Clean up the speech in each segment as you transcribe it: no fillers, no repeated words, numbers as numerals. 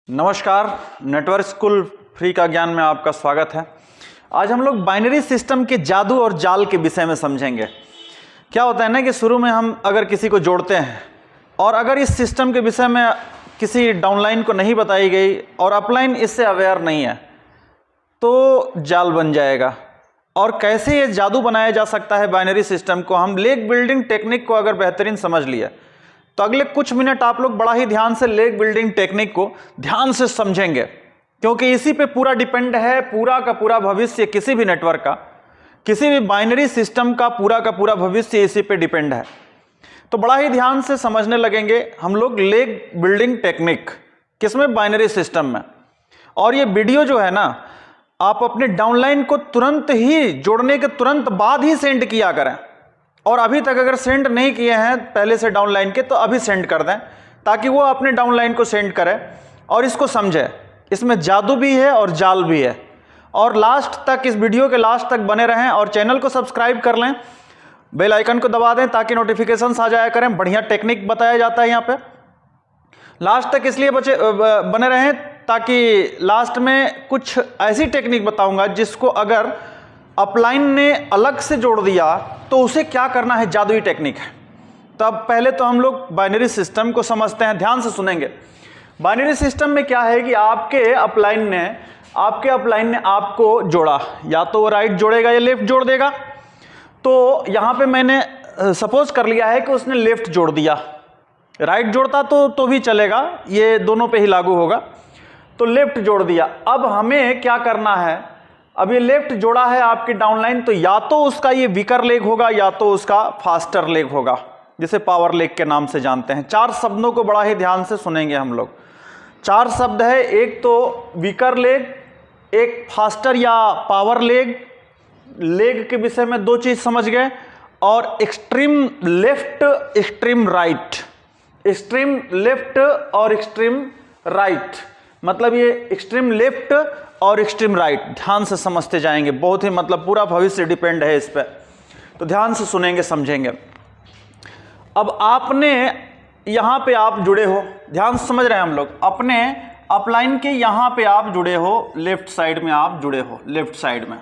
नमस्कार, network school free का ज्ञान में आपका स्वागत है। आज हम लोग बाइनरी सिस्टम के जादू और जाल के विषय में समझेंगे। क्या होता है ना कि शुरू में हम अगर किसी को जोड़ते हैं और अगर इस सिस्टम के विषय में किसी डाउनलाइन को नहीं बताई गई और अपलाइन इससे अवेयर नहीं है तो जाल बन जाएगा। और कैसे ये जादू बनाया जा सकता है बाइनरी सिस्टम को, हम लेग बिल्डिंग टेक्निक को अगर बेहतरीन समझ लिया तो अगले कुछ मिनट आप लोग बड़ा ही ध्यान से लेग बिल्डिंग टेक्निक को ध्यान से समझेंगे, क्योंकि इसी पे पूरा डिपेंड है पूरा का पूरा भविष्य किसी भी नेटवर्क का, किसी भी बाइनरी सिस्टम का पूरा भविष्य इसी पे डिपेंड है। तो बड़ा ही ध्यान से समझने लगेंगे हम लोग लेग बिल्डिंग टेक्निक किसमें, बाइनरी सिस्टम में। और ये वीडियो जो है ना, आप अपने डाउनलाइन को तुरंत ही जोड़ने के तुरंत बाद ही सेंड किया करें। और अभी तक अगर सेंड नहीं किए हैं पहले से डाउनलाइन के तो अभी सेंड कर दें, ताकि वो अपने डाउनलाइन को सेंड करे और इसको समझे। इसमें जादू भी है और जाल भी है। और लास्ट तक, इस वीडियो के लास्ट तक बने रहें और चैनल को सब्सक्राइब कर लें, बेल आइकन को दबा दें ताकि नोटिफिकेशंस आ जाया करें। बढ़िया टेक्निक बताया जाता है यहाँ पे। लास्ट तक इसलिए बने रहें ताकि लास्ट में कुछ ऐसी टेक्निक बताऊंगा जिसको अगर अपलाइन ने अलग से जोड़ दिया तो उसे क्या करना है, जादुई टेक्निक है। तब पहले तो हम लोग बाइनरी सिस्टम को समझते हैं, ध्यान से सुनेंगे। बाइनरी सिस्टम में क्या है कि आपके अपलाइन ने आपको जोड़ा, या तो वो राइट जोड़ेगा या लेफ्ट जोड़ देगा। तो यहाँ पे मैंने सपोज कर लिया है कि उसने लेफ्ट जोड़ दिया, राइट जोड़ता तो भी चलेगा, ये दोनों पे ही लागू होगा। तो लेफ्ट जोड़ दिया। अब हमें क्या करना है, अब ये लेफ्ट जोड़ा है आपकी डाउनलाइन, तो या तो उसका ये वीकर लेग होगा या तो उसका फास्टर लेग होगा, जिसे पावर लेग के नाम से जानते हैं। चार शब्दों को बड़ा ही ध्यान से सुनेंगे हम लोग। चार शब्द है, एक तो वीकर लेग, एक फास्टर या पावर लेग। लेग के विषय में दो चीज समझ गए, और extreme left, extreme right. Extreme left और एक्सट्रीम राइट, मतलब ये एक्सट्रीम लेफ्ट और एक्सट्रीम राइट, ध्यान से समझते जाएंगे। बहुत ही मतलब पूरा भविष्य डिपेंड है इस पे, तो ध्यान से सुनेंगे, समझेंगे। अब आपने यहां पे आप जुड़े हो, ध्यान से समझ रहे हैं हम लोग। अपने अपलाइन के यहां पे आप जुड़े हो, लेफ्ट साइड में आप जुड़े हो, लेफ्ट साइड में।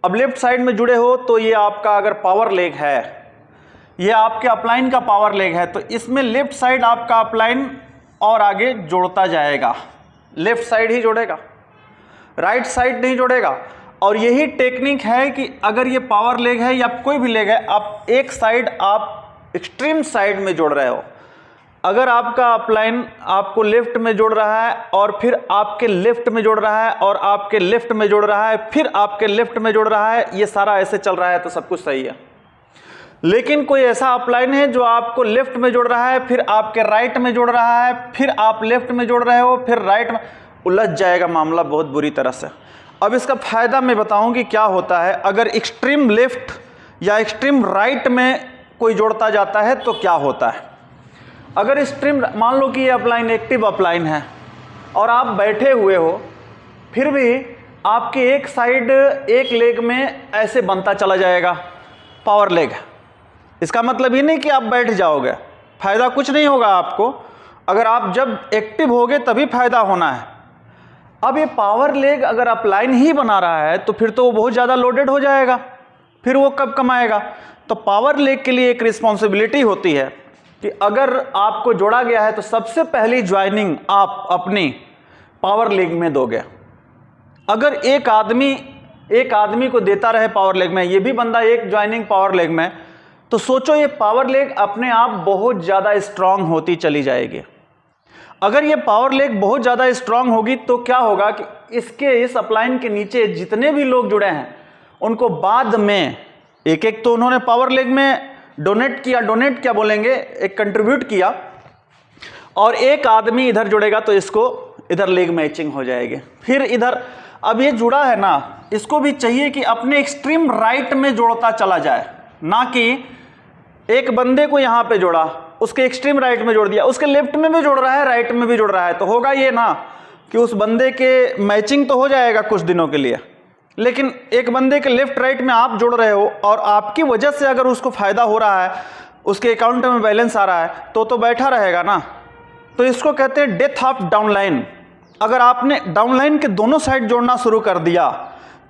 अब लेफ्ट साइड में जुड़े हो तो ये आपका अगर पावर लेग है, ये आपके अपलाइन का पावर लेग है, तो इसमें लेफ्ट साइड आपका अपलाइन और आगे जोड़ता जाएगा। लेफ्ट साइड ही जोड़ेगा, राइट साइड नहीं जोड़ेगा। और यही टेक्निक है कि अगर ये पावर लेग है या कोई भी लेग है, आप एक साइड आप एक्सट्रीम साइड में जोड़ रहे हो। अगर आपका अपलाइन आपको लेफ्ट में जोड़ रहा है और फिर आपके लेफ्ट में जोड़ रहा है और आपके लेफ्ट में जोड़ रहा है, फिर आपके लेफ्ट में जोड़ रहा है, ये सारा ऐसे चल रहा है तो सब कुछ सही है। लेकिन कोई ऐसा अपलाइन है जो आपको लेफ्ट में जोड़ रहा है, फिर आपके राइट में जोड़ रहा है, फिर आप लेफ्ट में जोड़ रहे हो, फिर राइट में, उलझ जाएगा मामला बहुत बुरी तरह से। अब इसका फायदा मैं बताऊं कि क्या होता है अगर एक्सट्रीम लेफ्ट या एक्सट्रीम राइट में कोई जोड़ता जाता है तो क्या होता है। अगर एक्सट्रीम, मान लो कि ये अपलाइन एक्टिव अपलाइन है और आप बैठे हुए हो, फिर भी आपके एक साइड एक लेग में ऐसे बनता चला जाएगा पावर लेग। इसका मतलब ये नहीं कि आप बैठ जाओगे, फायदा कुछ नहीं होगा आपको। अगर आप जब एक्टिव होगे तभी फायदा होना है। अब ये पावर लेग अगर अपलाइन ही बना रहा है तो फिर तो वो बहुत ज़्यादा लोडेड हो जाएगा, फिर वो कब कमाएगा। तो पावर लेग के लिए एक रिस्पॉन्सिबिलिटी होती है कि अगर आपको जोड़ा गया है तो सबसे पहली ज्वाइनिंग आप अपनी पावर लेग में दोगे। अगर एक आदमी को देता रहे पावर लेग में, ये भी बंदा एक ज्वाइनिंग पावर लेग में, तो सोचो ये पावर लेग अपने आप बहुत ज़्यादा स्ट्रांग होती चली जाएगी। अगर ये पावर लेग बहुत ज़्यादा स्ट्रांग होगी तो क्या होगा कि इस अपलाइन के नीचे जितने भी लोग जुड़े हैं उनको बाद में एक तो उन्होंने पावर लेग में डोनेट क्या बोलेंगे, एक कंट्रीब्यूट किया, और एक आदमी इधर जुड़ेगा तो इसको इधर लेग मैचिंग हो जाएगी। फिर इधर, अब ये जुड़ा है ना, इसको भी चाहिए कि अपने एक्सट्रीम राइट में जोड़ता चला जाए, ना कि एक बंदे को यहां पे जोड़ा, उसके एक्सट्रीम राइट में जोड़ दिया, उसके लेफ्ट में भी जोड़ रहा है, राइट में भी जोड़ रहा है, तो होगा ये ना कि उस बंदे के मैचिंग तो हो जाएगा कुछ दिनों के लिए, लेकिन एक बंदे के लेफ्ट राइट में आप जोड़ रहे हो और आपकी वजह से अगर उसको फायदा हो रहा है, उसके अकाउंट में बैलेंस आ रहा है, तो बैठा रहेगा ना। तो इसको कहते हैं डेथ ऑफ डाउनलाइन। अगर आपने डाउनलाइन के दोनों साइड जोड़ना शुरू कर दिया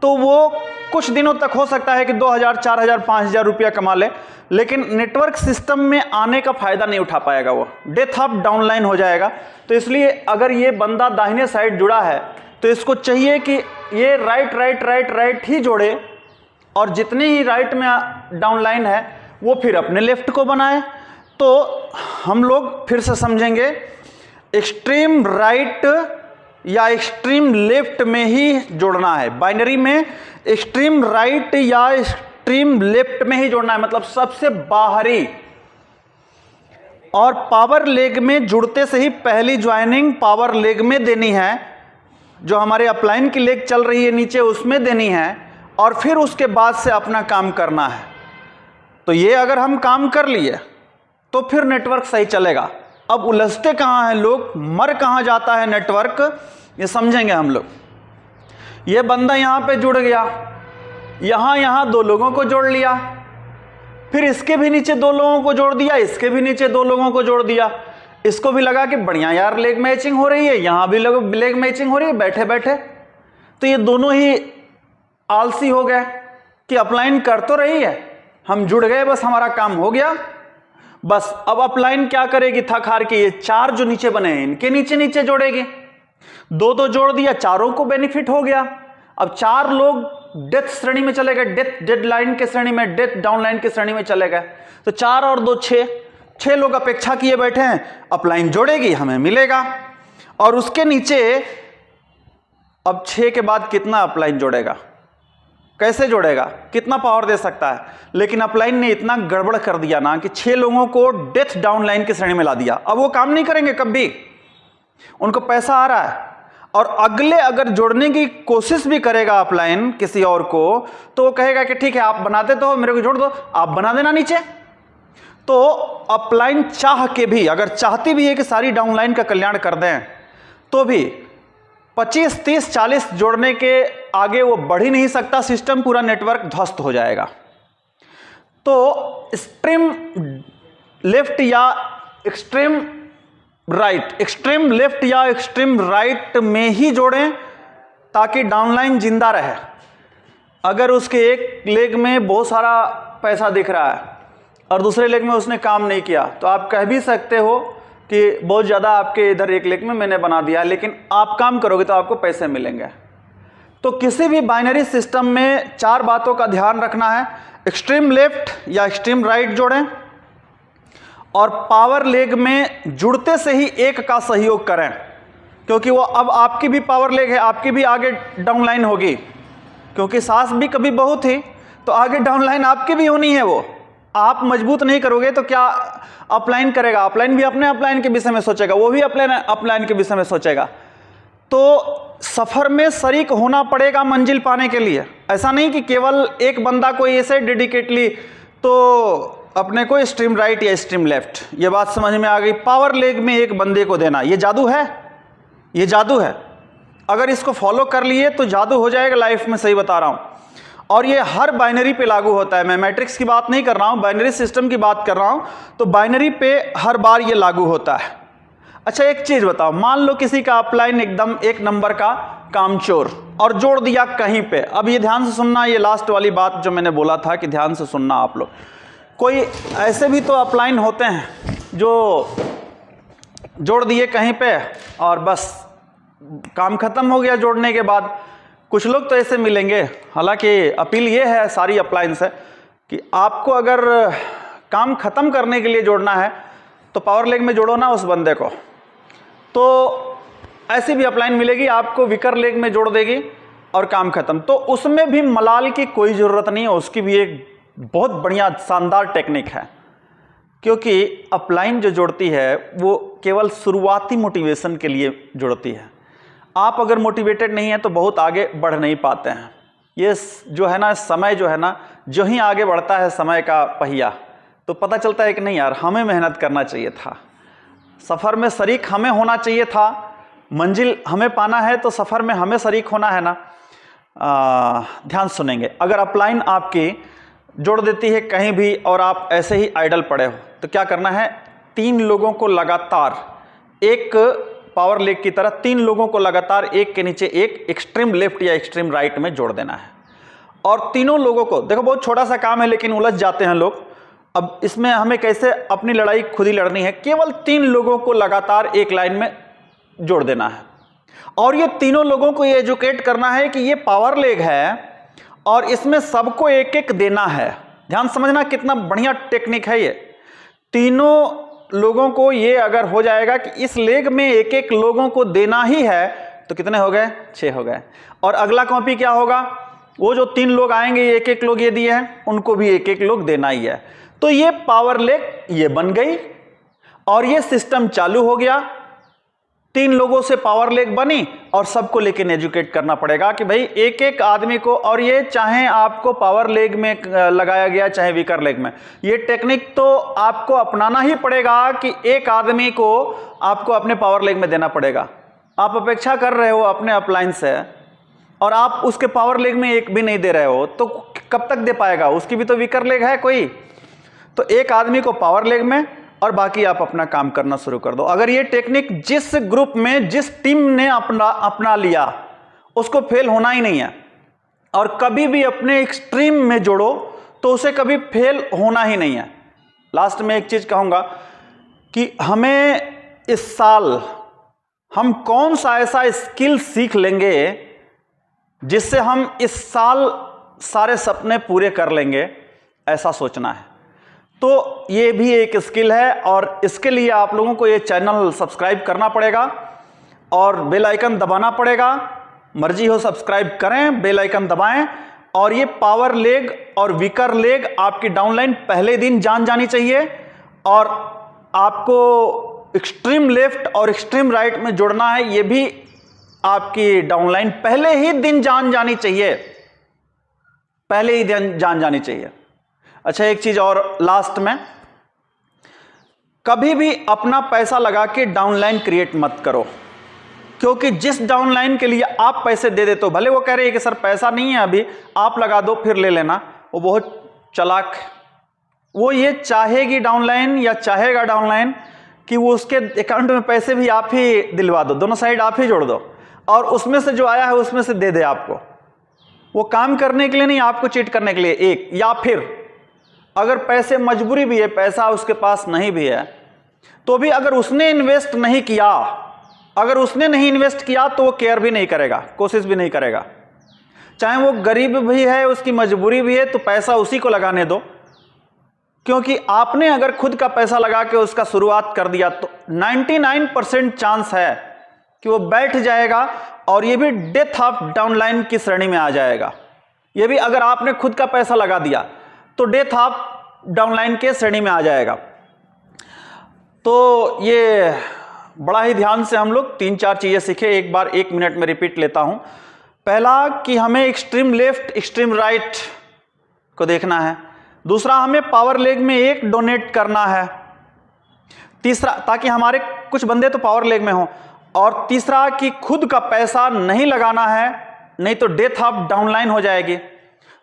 तो वो कुछ दिनों तक हो सकता है कि 2000, 4000, 5000 रुपया कमा ले, लेकिन नेटवर्क सिस्टम में आने का फायदा नहीं उठा पाएगा, वो डेथ ऑफ डाउनलाइन हो जाएगा। तो इसलिए अगर ये बंदा दाहिने साइड जुड़ा है तो इसको चाहिए कि ये राइट राइट राइट राइट ही जोड़े, और जितने ही राइट में डाउनलाइन है वो फिर अपने लेफ्ट को बनाए। तो हम लोग फिर से समझेंगे, एक्सट्रीम राइट या एक्सट्रीम लेफ्ट में ही जोड़ना है। बाइनरी में एक्सट्रीम राइट या एक्सट्रीम लेफ्ट में ही जोड़ना है, मतलब सबसे बाहरी। और पावर लेग में जुड़ते से ही पहली ज्वाइनिंग पावर लेग में देनी है, जो हमारे अपलाइन की लेग चल रही है नीचे उसमें देनी है, और फिर उसके बाद से अपना काम करना है। तो ये अगर हम काम कर लिए तो फिर नेटवर्क सही चलेगा। अब उलझते कहाँ हैं लोग, मर कहाँ जाता है नेटवर्क, ये समझेंगे हम लोग। ये बंदा यहाँ पे जुड़ गया, यहाँ 2 लोगों को जोड़ लिया, फिर इसके भी नीचे 2 लोगों को जोड़ दिया, इसके भी नीचे 2 लोगों को जोड़ दिया। इसको भी लगा कि बढ़िया यार लेग मैचिंग हो रही है, यहाँ भी लेग मैचिंग हो रही है बैठे बैठे। तो ये दोनों ही आलसी हो गए कि अपलाइन कर तो रही है, हम जुड़ गए, बस हमारा काम हो गया। बस अब अपलाइन क्या करेगी, थक हार के ये 4 जो नीचे बने हैं इनके नीचे नीचे जोड़ेगी। 2 जोड़ दिया, चारों को बेनिफिट हो गया। अब 4 लोग डेथ श्रेणी में चले गए, डेड लाइन के श्रेणी में, डेथ डाउन लाइन के श्रेणी में चले गए। तो 4 और 2 6 लोग अपेक्षा किए बैठे हैं, अपलाइन जोड़ेगी हमें मिलेगा। और उसके नीचे अब 6 के बाद कितना अपलाइन जोड़ेगा, कैसे जोड़ेगा, कितना पावर दे सकता है। लेकिन अपलाइन ने इतना गड़बड़ कर दिया ना कि 6 लोगों को डेथ डाउन लाइन की श्रेणी में ला दिया। अब वो काम नहीं करेंगे कभी, उनको पैसा आ रहा है। और अगले अगर जोड़ने की कोशिश भी करेगा अपलाइन किसी और को, तो वो कहेगा कि ठीक है आप बनाते तो मेरे को जोड़ दो, आप बना देना नीचे। तो अपलाइन चाह के भी, अगर चाहती भी है कि सारी डाउनलाइन का कल्याण कर दें, तो भी 25, 30, 40 जोड़ने के आगे वो बढ़ ही नहीं सकता, सिस्टम पूरा नेटवर्क ध्वस्त हो जाएगा। तो एक्सट्रीम लेफ्ट या एक्सट्रीम राइट, एक्सट्रीम लेफ्ट या एक्सट्रीम राइट में ही जोड़ें ताकि डाउनलाइन जिंदा रहे। अगर उसके एक लेग में बहुत सारा पैसा दिख रहा है और दूसरे लेग में उसने काम नहीं किया, तो आप कह भी सकते हो कि बहुत ज़्यादा आपके इधर एक लेग में मैंने बना दिया, लेकिन आप काम करोगे तो आपको पैसे मिलेंगे। तो किसी भी बाइनरी सिस्टम में 4 बातों का ध्यान रखना है, एक्सट्रीम लेफ्ट या एक्सट्रीम राइट जोड़ें, और पावर लेग में जुड़ते से ही एक का सहयोग करें, क्योंकि वो अब आपकी भी पावर लेग है, आपकी भी आगे डाउन लाइन होगी, क्योंकि सास भी कभी बहू थी, तो आगे डाउन लाइन आपकी भी होनी है। वो आप मजबूत नहीं करोगे तो क्या अपलाइन करेगा, अपलाइन भी अपने अपलाइन के विषय में सोचेगा, वो भी अपलाइन के विषय में सोचेगा। तो सफर में शरीक होना पड़ेगा मंजिल पाने के लिए। ऐसा नहीं कि केवल एक बंदा कोई ऐसे डेडिकेटली तो अपने को स्ट्रीम राइट या स्ट्रीम लेफ्ट, ये बात समझ में आ गई। पावर लेग में एक बंदे को देना, ये जादू है, ये जादू है। अगर इसको फॉलो कर लिए तो जादू हो जाएगा लाइफ में, सही बता रहा हूं। और ये हर बाइनरी पे लागू होता है, मैं मैट्रिक्स की बात नहीं कर रहा हूं, बाइनरी सिस्टम की बात कर रहा हूं। तो बाइनरी पे हर बार ये लागू होता है। अच्छा एक चीज बताओ, मान लो किसी का अपलाइन एकदम 1 नंबर का कामचोर और जोड़ दिया कहीं पे। अब ये ध्यान से सुनना, ये लास्ट वाली बात जो मैंने बोला था कि ध्यान से सुनना आप लोग। कोई ऐसे भी तो अपलाइन होते हैं जो जोड़ दिए कहीं पे और बस काम खत्म हो गया जोड़ने के बाद। कुछ लोग तो ऐसे मिलेंगे, हालांकि अपील ये है सारी अपलाइन से कि आपको अगर काम खत्म करने के लिए जोड़ना है तो पावर लेग में जोड़ो ना उस बंदे को। तो ऐसी भी अपलाइन मिलेगी आपको, विकर लेग में जोड़ देगी और काम खत्म। तो उसमें भी मलाल की कोई ज़रूरत नहीं है, उसकी भी एक बहुत बढ़िया शानदार टेक्निक है। क्योंकि अपलाइन जो जोड़ती है वो केवल शुरुआती मोटिवेशन के लिए जोड़ती है। आप अगर मोटिवेटेड नहीं है तो बहुत आगे बढ़ नहीं पाते हैं। ये जो है ना, समय जो है ना, जो ही आगे बढ़ता है समय का पहिया, तो पता चलता है कि नहीं यार हमें मेहनत करना चाहिए था, सफ़र में शरीक हमें होना चाहिए था, मंजिल हमें पाना है तो सफ़र में हमें शरीक होना है ना। ध्यान सुनेंगे, अगर अपलाइन आपकी जोड़ देती है कहीं भी और आप ऐसे ही आइडल पड़े हो तो क्या करना है, 3 लोगों को लगातार एक पावर लेग की तरह 3 लोगों को लगातार एक के नीचे एक एक्सट्रीम लेफ्ट या एक्सट्रीम राइट में जोड़ देना है। और तीनों लोगों को, देखो बहुत छोटा सा काम है लेकिन उलझ जाते हैं लोग। अब इसमें हमें कैसे अपनी लड़ाई खुद ही लड़नी है। केवल 3 लोगों को लगातार एक लाइन में जोड़ देना है और ये तीनों लोगों को ये एजुकेट करना है कि ये पावर लेग है और इसमें सबको एक एक देना है। ध्यान समझना कितना बढ़िया टेक्निक है ये। तीनों लोगों को ये अगर हो जाएगा कि इस लेग में एक एक लोगों को देना ही है तो कितने हो गए? 6 हो गए। और अगला कॉपी क्या होगा? वो जो 3 लोग आएंगे, एक एक लोग ये दिए हैं, उनको भी एक एक लोग देना ही है। तो ये पावर लेग ये बन गई और ये सिस्टम चालू हो गया। 3 लोगों से पावर लेग बनी और सबको लेकिन एजुकेट करना पड़ेगा कि भाई एक एक आदमी को, और ये चाहे आपको पावर लेग में लगाया गया चाहे वीकर लेग में, ये टेक्निक तो आपको अपनाना ही पड़ेगा कि एक आदमी को आपको अपने पावर लेग में देना पड़ेगा। आप अपेक्षा कर रहे हो अपने अपलाइन से और आप उसके पावर लेग में एक भी नहीं दे रहे हो तो कब तक दे पाएगा? उसकी भी तो वीकर लेग है कोई। तो एक आदमी को पावर लेग में और बाकी आप अपना काम करना शुरू कर दो। अगर ये टेक्निक जिस ग्रुप में जिस टीम ने अपना लिया उसको फेल होना ही नहीं है। और कभी भी अपने एक्सट्रीम में जोड़ो तो उसे कभी फेल होना ही नहीं है। लास्ट में एक चीज कहूंगा कि हमें इस साल हम कौन सा ऐसा स्किल सीख लेंगे जिससे हम इस साल सारे सपने पूरे कर लेंगे, ऐसा सोचना है। तो ये भी एक स्किल है और इसके लिए आप लोगों को ये चैनल सब्सक्राइब करना पड़ेगा और बेल आइकन दबाना पड़ेगा। मर्जी हो सब्सक्राइब करें, बेल आइकन दबाएं। और ये पावर लेग और वीकर लेग आपकी डाउनलाइन पहले दिन जान जानी चाहिए और आपको एक्सट्रीम लेफ्ट और एक्सट्रीम राइट में जोड़ना है, ये भी आपकी डाउनलाइन पहले ही दिन जान जानी चाहिए, पहले ही दिन जान जानी चाहिए। अच्छा, एक चीज और लास्ट में, कभी भी अपना पैसा लगा के डाउनलाइन क्रिएट मत करो, क्योंकि जिस डाउनलाइन के लिए आप पैसे दे देते हो, भले वो कह रहे हैं कि सर पैसा नहीं है अभी, आप लगा दो फिर ले लेना, वो बहुत चालाक है। वो ये चाहेगी डाउनलाइन या चाहेगा डाउनलाइन कि वो उसके अकाउंट में पैसे भी आप ही दिलवा दो, दोनों साइड आप ही जोड़ दो और उसमें से जो आया है उसमें से दे दे आपको। वो काम करने के लिए नहीं, आपको चीट करने के लिए। एक या फिर अगर पैसे मजबूरी भी है, पैसा उसके पास नहीं भी है, तो भी अगर उसने इन्वेस्ट नहीं किया, अगर उसने नहीं इन्वेस्ट किया तो वो केयर भी नहीं करेगा, कोशिश भी नहीं करेगा। चाहे वो गरीब भी है, उसकी मजबूरी भी है, तो पैसा उसी को लगाने दो। क्योंकि आपने अगर खुद का पैसा लगा के उसका शुरुआत कर दिया तो 99% चांस है कि वो बैठ जाएगा और ये भी डेथ ऑफ डाउनलाइन की श्रेणी में आ जाएगा। ये भी अगर आपने खुद का पैसा लगा दिया तो डेथ ऑफ डाउनलाइन के श्रेणी में आ जाएगा। तो ये बड़ा ही ध्यान से हम लोग 3-4 चीजें सीखे, एक बार 1 मिनट में रिपीट लेता हूं। पहला कि हमें एक्सट्रीम लेफ्ट एक्सट्रीम राइट को देखना है। दूसरा, हमें पावर लेग में 1 डोनेट करना है। तीसरा, ताकि हमारे कुछ बंदे तो पावर लेग में हों। और तीसरा कि खुद का पैसा नहीं लगाना है, नहीं तो डेथ ऑफ डाउनलाइन हो जाएगी।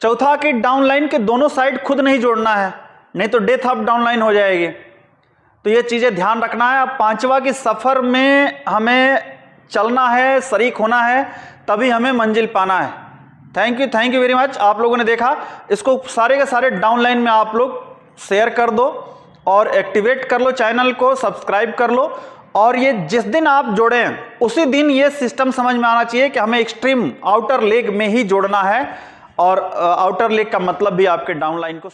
चौथा कि डाउनलाइन के दोनों साइड खुद नहीं जोड़ना है, नहीं तो डेथ ऑफ डाउनलाइन हो जाएगी। तो ये चीजें ध्यान रखना है। अब 5वां कि सफर में हमें चलना है, शरीक होना है, तभी हमें मंजिल पाना है। Thank you very much. आप लोगों ने देखा, इसको सारे के सारे डाउनलाइन में आप लोग शेयर कर दो और एक्टिवेट कर लो, चैनल को सब्सक्राइब कर लो। और ये जिस दिन आप जोड़ें उसी दिन ये सिस्टम समझ में आना चाहिए कि हमें एक्सट्रीम आउटर लेग में ही जोड़ना है। और आउटर लेग का मतलब भी आपके डाउनलाइन को